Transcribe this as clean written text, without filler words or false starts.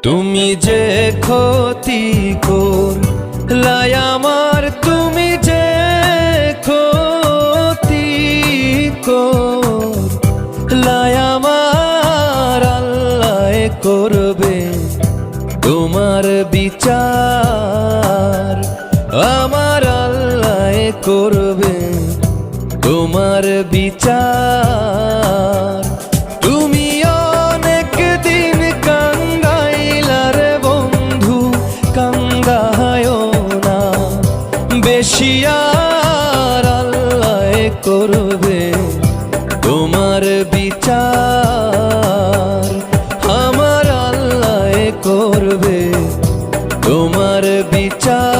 তুমি যে ক্ষতি করলাই আমার, তুমি যে ক্ষতি করলাই আমার, আল্লাহ করবে তোমার বিচার। আমার আল্লাহ করবে তোমার বিচার। তুমি অনেক দিন কাঙ্গাইলার বন্ধু, কাঙ্গায়ও না বেশি আর, আল্লাহ করবে তোমার বিচার। আমার আল্লাহ করবে তোমার বিচার।